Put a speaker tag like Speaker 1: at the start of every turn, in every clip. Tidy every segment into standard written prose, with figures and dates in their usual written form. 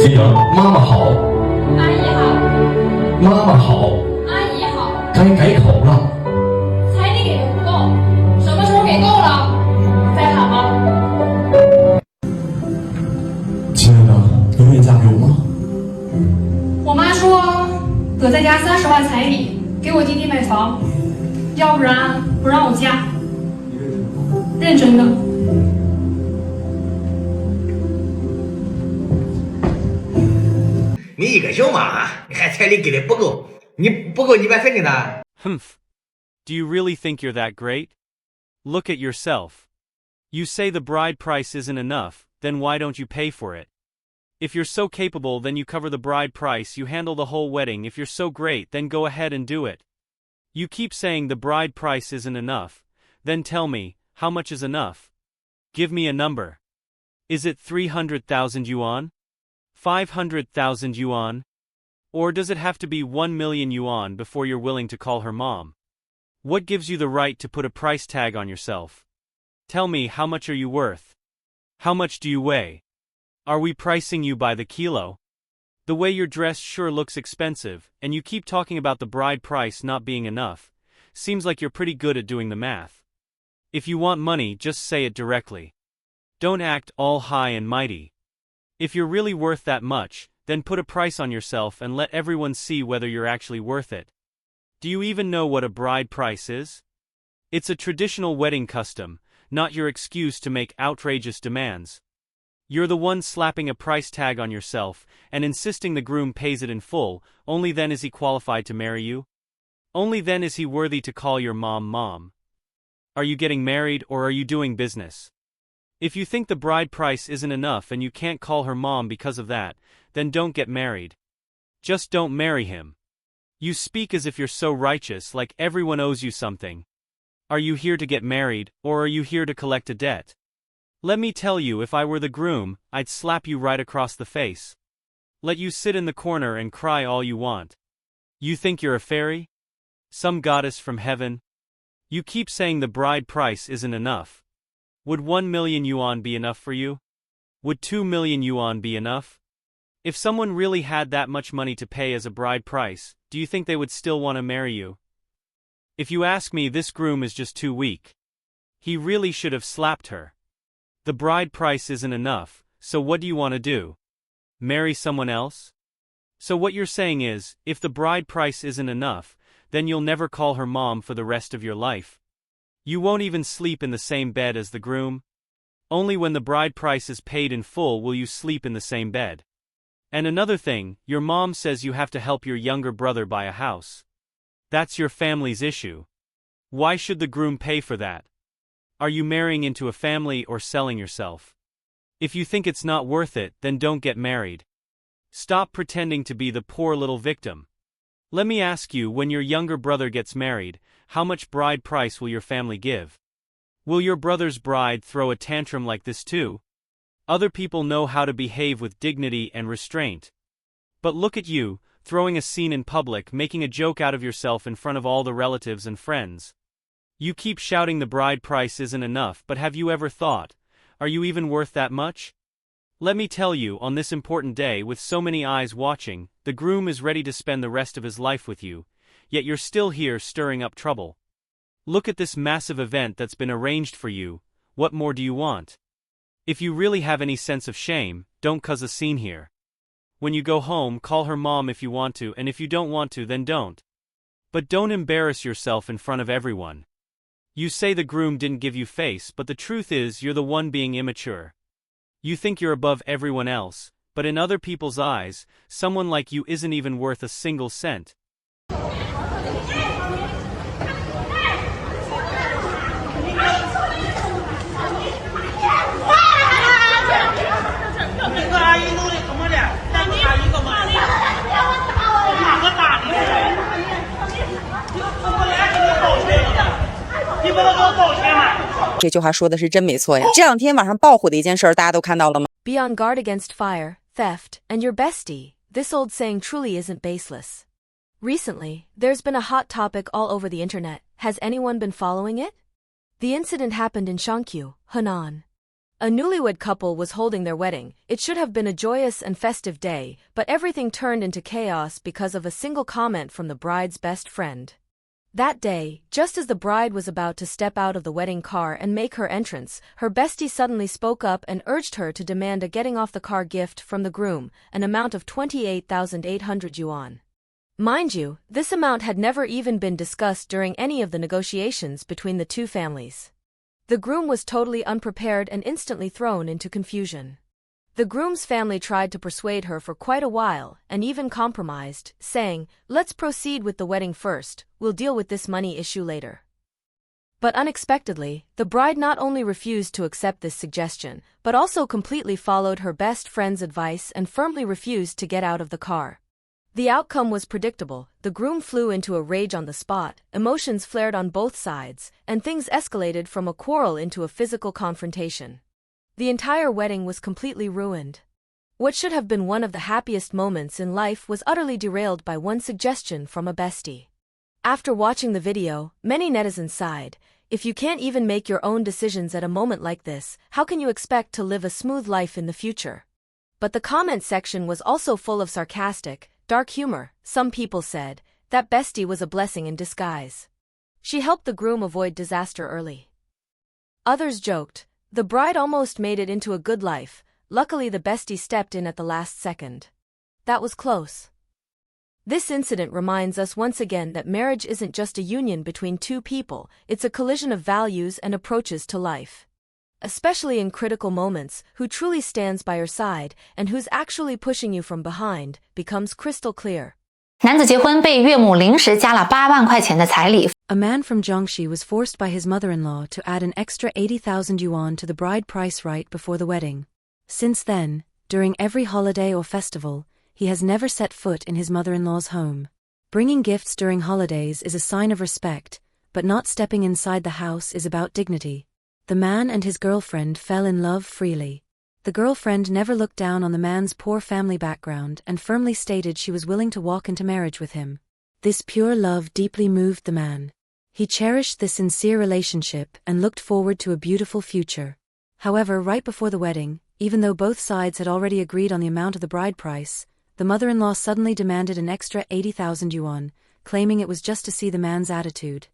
Speaker 1: 女儿，妈妈好，
Speaker 2: 阿姨好，
Speaker 1: 妈妈好，
Speaker 2: 阿姨好。
Speaker 1: 该改口了。
Speaker 2: 彩礼给的不够，什么时候给够了？再喊吗？
Speaker 1: 亲爱的，你愿意嫁给我吗？
Speaker 2: 我妈说得再加30万彩礼给我弟弟买房，要不然不让我嫁。认真的。
Speaker 3: 你一个小妈，你还彩礼给的不够，你不够你把彩礼呢
Speaker 4: ？Humph. Do you really think you're that great? Look at yourself. You say the bride price isn't enough, then why don't you pay for it? If you're so capable, then you cover the bride price, you handle the whole wedding. If you're so great, then go ahead and do it. You keep saying the bride price isn't enough, then tell me, how much is enough? Give me a number. Is it 300,000 yuan? 500,000 yuan? Or does it have to be 1 million yuan before you're willing to call her mom? What gives you the right to put a price tag on yourself? Tell me, how much are you worth? How much do you weigh? Are we pricing you by the kilo? The way you're dressed sure looks expensive, and you keep talking about the bride price not being enough. Seems like you're pretty good at doing the math. If you want money, just say it directly. Don't act all high and mighty. If you're really worth that much, then put a price on yourself and let everyone see whether you're actually worth it. Do you even know what a bride price is? It's a traditional wedding custom, not your excuse to make outrageous demands. You're the one slapping a price tag on yourself and insisting the groom pays it in full. Only then is he qualified to marry you. Only then is he worthy to call your mom mom. Are you getting married or are you doing business? If you think the bride price isn't enough and you can't call her mom because of that, then don't get married. Just don't marry him. You speak as if you're so righteous, like everyone owes you something. Are you here to get married, or are you here to collect a debt? Let me tell you, if I were the groom, I'd slap you right across the face. Let you sit in the corner and cry all you want. You think you're a fairy? Some goddess from heaven? You keep saying the bride price isn't enough. Would 1 million yuan be enough for you? Would 2 million yuan be enough? If someone really had that much money to pay as a bride price, do you think they would still want to marry you? If you ask me, this groom is just too weak. He really should have slapped her. The bride price isn't enough, so what do you want to do? Marry someone else? So what you're saying is, if the bride price isn't enough, then you'll never call her mom for the rest of your life. You won't even sleep in the same bed as the groom. Only when the bride price is paid in full will you sleep in the same bed. And another thing, your mom says you have to help your younger brother buy a house. That's your family's issue. Why should the groom pay for that? Are you marrying into a family or selling yourself? If you think it's not worth it, then don't get married. Stop pretending to be the poor little victim. Let me ask you, when your younger brother gets married, how much bride price will your family give? Will your brother's bride throw a tantrum like this too? Other people know how to behave with dignity and restraint. But look at you, throwing a scene in public, making a joke out of yourself in front of all the relatives and friends. You keep shouting the bride price isn't enough, but have you ever thought, are you even worth that much? Let me tell you, on this important day with so many eyes watching, the groom is ready to spend the rest of his life with you, yet you're still here stirring up trouble. Look at this massive event that's been arranged for you. What more do you want? If you really have any sense of shame, don't cause a scene here. When you go home, call her mom if you want to, and if you don't want to, then don't. But don't embarrass yourself in front of everyone. You say the groom didn't give you face, but the truth is you're the one being immature. You think you're above everyone else, but in other people's eyes, someone like you isn't even worth a single cent.
Speaker 5: Be
Speaker 6: on guard against fire, theft, and your bestie. This old saying truly isn't baseless. Recently, there's been a hot topic all over the internet. Has anyone been following it? The incident happened in Shankyu, Henan. A newlywed couple was holding their wedding. It should have been a joyous and festive day, but everything turned into chaos because of a single comment from the bride's best friend. That day, just as the bride was about to step out of the wedding car and make her entrance, her bestie suddenly spoke up and urged her to demand a getting off the car gift from the groom, an amount of 28,800 yuan. Mind you, this amount had never even been discussed during any of the negotiations between the two families. The groom was totally unprepared and instantly thrown into confusion. The groom's family tried to persuade her for quite a while and even compromised, saying, "Let's proceed with the wedding first, we'll deal with this money issue later." But unexpectedly, the bride not only refused to accept this suggestion, but also completely followed her best friend's advice and firmly refused to get out of the car. The outcome was predictable. The groom flew into a rage on the spot, emotions flared on both sides, and things escalated from a quarrel into a physical confrontation. The entire wedding was completely ruined. What should have been one of the happiest moments in life was utterly derailed by one suggestion from a bestie. After watching the video, many netizens sighed, "If you can't even make your own decisions at a moment like this, how can you expect to live a smooth life in the future?" But the comment section was also full of sarcastic, dark humor. Some people said, that bestie was a blessing in disguise. She helped the groom avoid disaster early. Others joked, the bride almost made it into a good life, luckily the bestie stepped in at the last second. That was close. This incident reminds us once again that marriage isn't just a union between two people, it's a collision of values and approaches to life. Especially in critical moments, who truly stands by your side and who's actually pushing you from behind becomes crystal clear.
Speaker 5: 男子结婚被岳母临时加了8万块钱的彩礼。
Speaker 6: A man from Jiangxi was forced by his mother-in-law to add an extra 80,000 yuan to the bride price right before the wedding. Since then, during every holiday or festival, he has never set foot in his mother-in-law's home. Bringing gifts during holidays is a sign of respect, but not stepping inside the house is about dignity. The man and his girlfriend fell in love freely. The girlfriend never looked down on the man's poor family background and firmly stated she was willing to walk into marriage with him. This pure love deeply moved the man. He cherished this sincere relationship and looked forward to a beautiful future. However, right before the wedding, even though both sides had already agreed on the amount of the bride price, the mother-in-law suddenly demanded an extra 80,000 yuan, claiming it was just to see the man's attitude.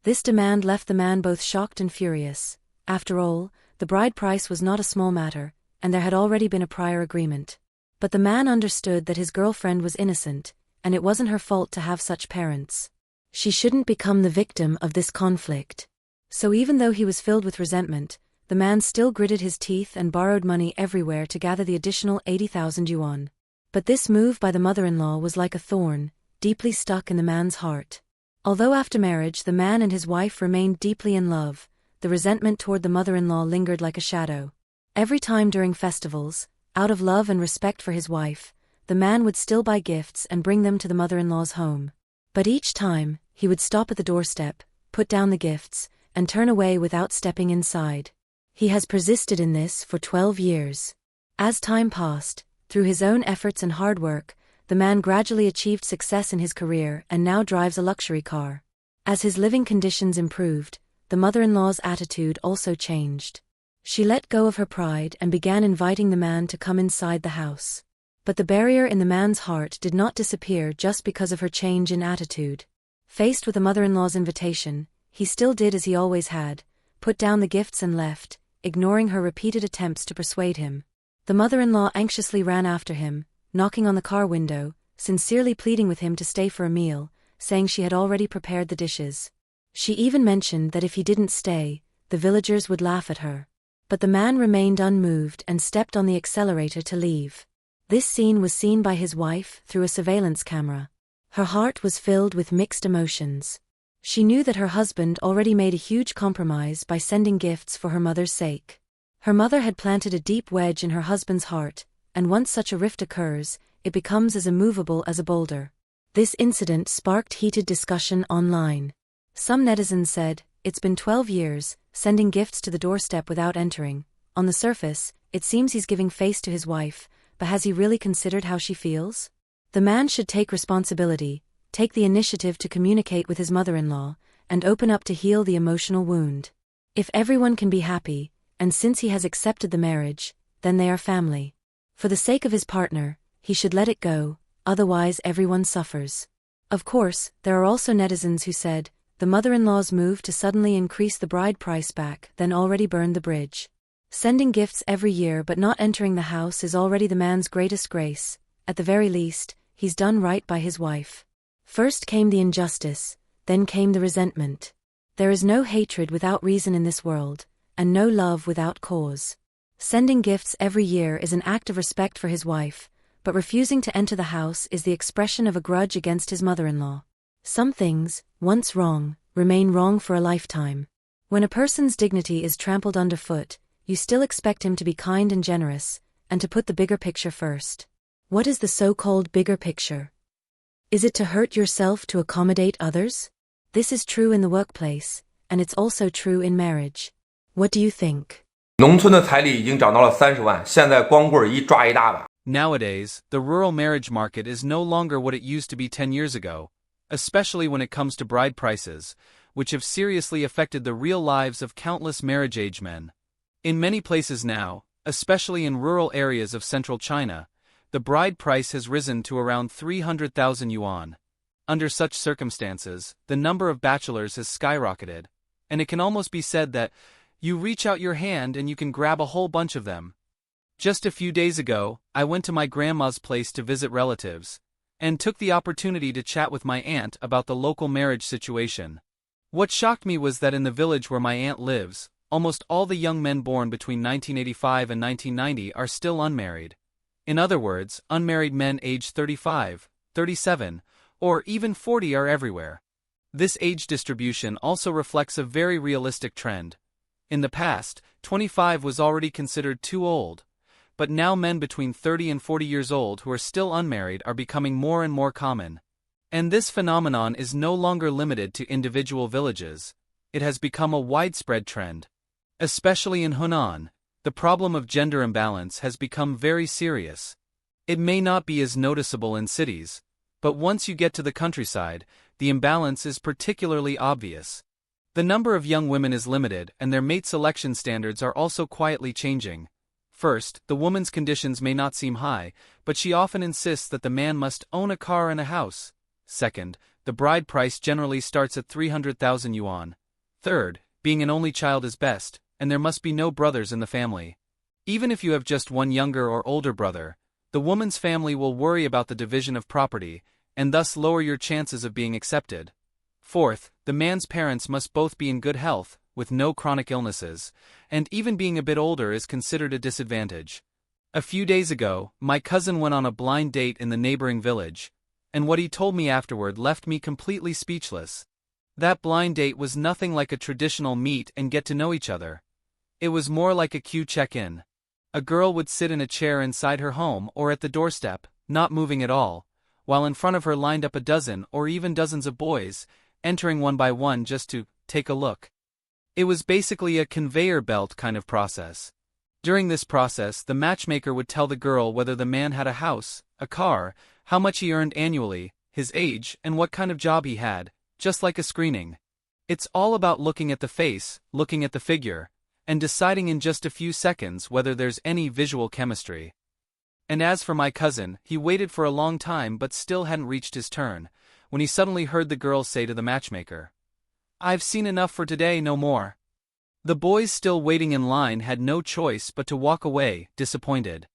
Speaker 6: This demand left the man both shocked and furious. After all, the bride price was not a small matter, and there had already been a prior agreement. But the man understood that his girlfriend was innocent, and it wasn't her fault to have such parents. She shouldn't become the victim of this conflict. So even though he was filled with resentment, the man still gritted his teeth and borrowed money everywhere to gather the additional 80,000 yuan. But this move by the mother-in-law was like a thorn, deeply stuck in the man's heart. Although after marriage the man and his wife remained deeply in love, the resentment toward the mother-in-law lingered like a shadow. Every time during festivals, out of love and respect for his wife, the man would still buy gifts and bring them to the mother-in-law's home. But each time, he would stop at the doorstep, put down the gifts, and turn away without stepping inside. He has persisted in this for 12 years. As time passed, through his own efforts and hard work, the man gradually achieved success in his career and now drives a luxury car. As his living conditions improved, the mother-in-law's attitude also changed. She let go of her pride and began inviting the man to come inside the house. But the barrier in the man's heart did not disappear just because of her change in attitude. Faced with the mother-in-law's invitation, he still did as he always had, put down the gifts and left, ignoring her repeated attempts to persuade him. The mother-in-law anxiously ran after him, knocking on the car window, sincerely pleading with him to stay for a meal, saying she had already prepared the dishes. She even mentioned that if he didn't stay, the villagers would laugh at her. But the man remained unmoved and stepped on the accelerator to leave. This scene was seen by his wife through a surveillance camera. Her heart was filled with mixed emotions. She knew that her husband already made a huge compromise by sending gifts for her mother's sake. Her mother had planted a deep wedge in her husband's heart, and once such a rift occurs, it becomes as immovable as a boulder. This incident sparked heated discussion online. Some netizens said, "It's been 12 years, sending gifts to the doorstep without entering. On the surface, it seems he's giving face to his wife, but has he really considered how she feels? The man should take responsibility, take the initiative to communicate with his mother-in-law, and open up to heal the emotional wound. If everyone can be happy, and since he has accepted the marriage, then they are family. For the sake of his partner, he should let it go, otherwise everyone suffers. Of course, there are also netizens who said, the mother-in-law's move to suddenly increase the bride price back then already burned the bridge. Sending gifts every year but not entering the house is already the man's greatest grace. At the very least, he's done right by his wife. First came the injustice, then came the resentment. There is no hatred without reason in this world, and no love without cause. Sending gifts every year is an act of respect for his wife, but refusing to enter the house is the expression of a grudge against his mother-in-law. Some things, once wrong, remain wrong for a lifetime. When a person's dignity is trampled underfoot, you still expect him to be kind and generous, and to put the bigger picture first. What is the so-called bigger picture? Is it to hurt yourself to accommodate others? This is true in the workplace, and it's also true in marriage. What do you think?
Speaker 7: 农村的彩礼已经涨到了30万，现在光棍一抓一大把。
Speaker 4: Nowadays, the rural marriage market is no longer what it used to be 10 years ago, especially when it comes to bride prices, which have seriously affected the real lives of countless marriage-age men. In many places now, especially in rural areas of central China, the bride price has risen to around 300,000 yuan. Under such circumstances, the number of bachelors has skyrocketed, and it can almost be said that you reach out your hand and you can grab a whole bunch of them. Just a few days ago, I went to my grandma's place to visit relatives, and took the opportunity to chat with my aunt about the local marriage situation. What shocked me was that in the village where my aunt lives, almost all the young men born between 1985 and 1990 are still unmarried. In other words, unmarried men aged 35, 37, or even 40 are everywhere. This age distribution also reflects a very realistic trend. In the past, 25 was already considered too old, but now men between 30 and 40 years old who are still unmarried are becoming more and more common. And this phenomenon is no longer limited to individual villages. It has become a widespread trend. Especially in Hunan, the problem of gender imbalance has become very serious. It may not be as noticeable in cities, but once you get to the countryside, the imbalance is particularly obvious. The number of young women is limited and their mate selection standards are also quietly changing. First, the woman's conditions may not seem high, but she often insists that the man must own a car and a house. Second, the bride price generally starts at 300,000 yuan. Third, being an only child is best, and there must be no brothers in the family. Even if you have just one younger or older brother, the woman's family will worry about the division of property, and thus lower your chances of being accepted. Fourth, the man's parents must both be in good health, with no chronic illnesses, and even being a bit older is considered a disadvantage. A few days ago, my cousin went on a blind date in the neighboring village, and what he told me afterward left me completely speechless. That blind date was nothing like a traditional meet and get to know each other. It was more like a queue check-in. A girl would sit in a chair inside her home or at the doorstep, not moving at all, while in front of her lined up a dozen or even dozens of boys, entering one by one just to take a look. It was basically a conveyor belt kind of process. During this process, the matchmaker would tell the girl whether the man had a house, a car, how much he earned annually, his age, and what kind of job he had, just like a screening. It's all about looking at the face, looking at the figure, and deciding in just a few seconds whether there's any visual chemistry. And as for my cousin, he waited for a long time but still hadn't reached his turn, when he suddenly heard the girl say to the matchmaker, "I've seen enough for today, no more." The boys still waiting in line had no choice but to walk away, disappointed.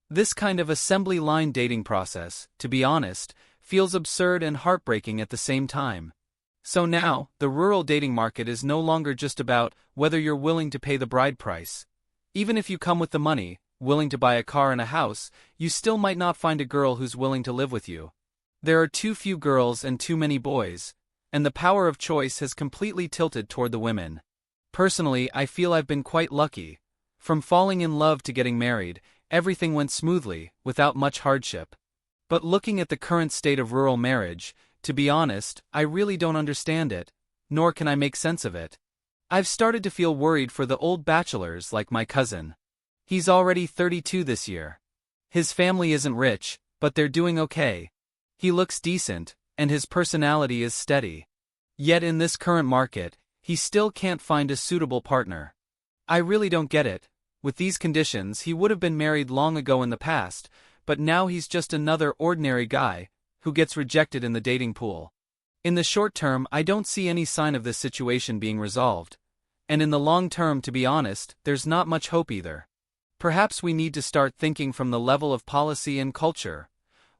Speaker 4: This kind of assembly line dating process, to be honest, feels absurd and heartbreaking at the same time. So now, the rural dating market is no longer just about whether you're willing to pay the bride price. Even if you come with the money, willing to buy a car and a house, you still might not find a girl who's willing to live with you. There are too few girls and too many boys, and the power of choice has completely tilted toward the women. Personally, I feel I've been quite lucky. From falling in love to getting married, everything went smoothly, without much hardship. But looking at the current state of rural marriage, to be honest, I really don't understand it, nor can I make sense of it. I've started to feel worried for the old bachelors like my cousin. He's already 32 this year. His family isn't rich, but they're doing okay. He looks decent, and his personality is steady. Yet in this current market, he still can't find a suitable partner.
Speaker 8: I really don't get it. With these conditions, he would have been married long ago in the past, but now he's just another ordinary guy who gets rejected in the dating pool. In the short term, I don't see any sign of this situation being resolved. And in the long term, to be honest, there's not much hope either. Perhaps we need to start thinking from the level of policy and culture.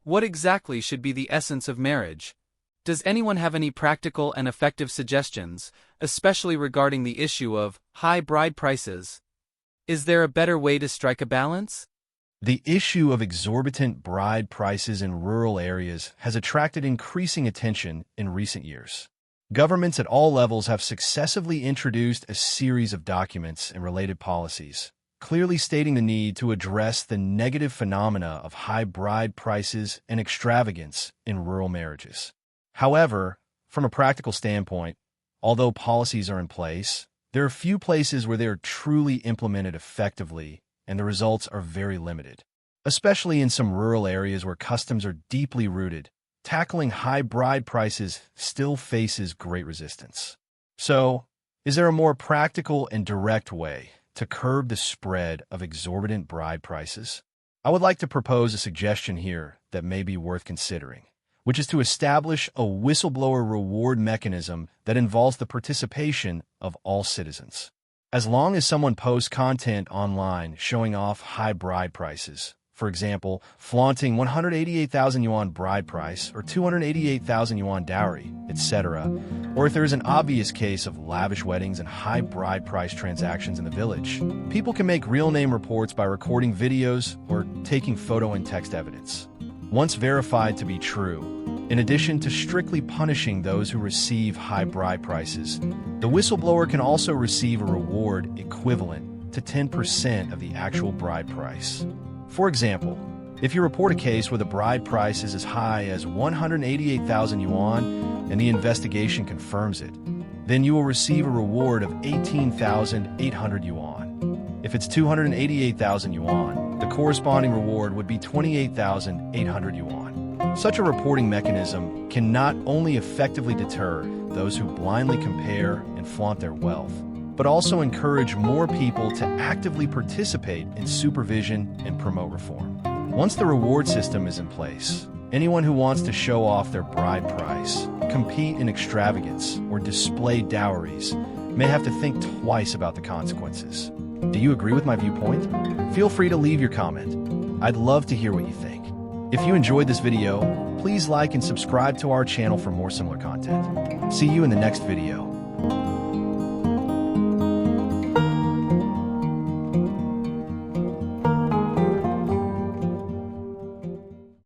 Speaker 8: What exactly should be the essence of marriage? Does anyone have any practical and effective suggestions, especially regarding the issue of high bride prices? Is there a better way to strike a balance?
Speaker 9: The issue of exorbitant bride prices in rural areas has attracted increasing attention in recent years. Governments at all levels have successively introduced a series of documents and related policies, clearly stating the need to address the negative phenomena of high bride prices and extravagance in rural marriages. However, from a practical standpoint, although policies are in place, there are few places where they are truly implemented effectively, and the results are very limited. Especially in some rural areas where customs are deeply rooted, tackling high bride prices still faces great resistance. So, is there a more practical and direct way to curb the spread of exorbitant bride prices? I would like to propose a suggestion here that may be worth considering, which is to establish a whistleblower reward mechanism that involves the participation of all citizens. As long as someone posts content online showing off high bride prices, for example, flaunting 188,000 yuan bride price or 288,000 yuan dowry, etc., or if there is an obvious case of lavish weddings and high bride price transactions in the village, people can make real name reports by recording videos or taking photo and text evidence. Once verified to be true, in addition to strictly punishing those who receive high bride prices, the whistleblower can also receive a reward equivalent to 10% of the actual bride price. For example, if you report a case where the bride price is as high as 188,000 yuan and the investigation confirms it, then you will receive a reward of 18,800 yuan. If it's 288,000 yuan, the corresponding reward would be 28,800 yuan. Such a reporting mechanism can not only effectively deter those who blindly compare and flaunt their wealth, but also encourage more people to actively participate in supervision and promote reform. Once the reward system is in place, anyone who wants to show off their bride price, compete in extravagance, or display dowries may have to think twice about the consequences. Do you agree with my viewpoint? Feel free to leave your comment. I'd love to hear what you think. If you enjoyed this video, please like and subscribe to our channel for more similar content. See you in the next video.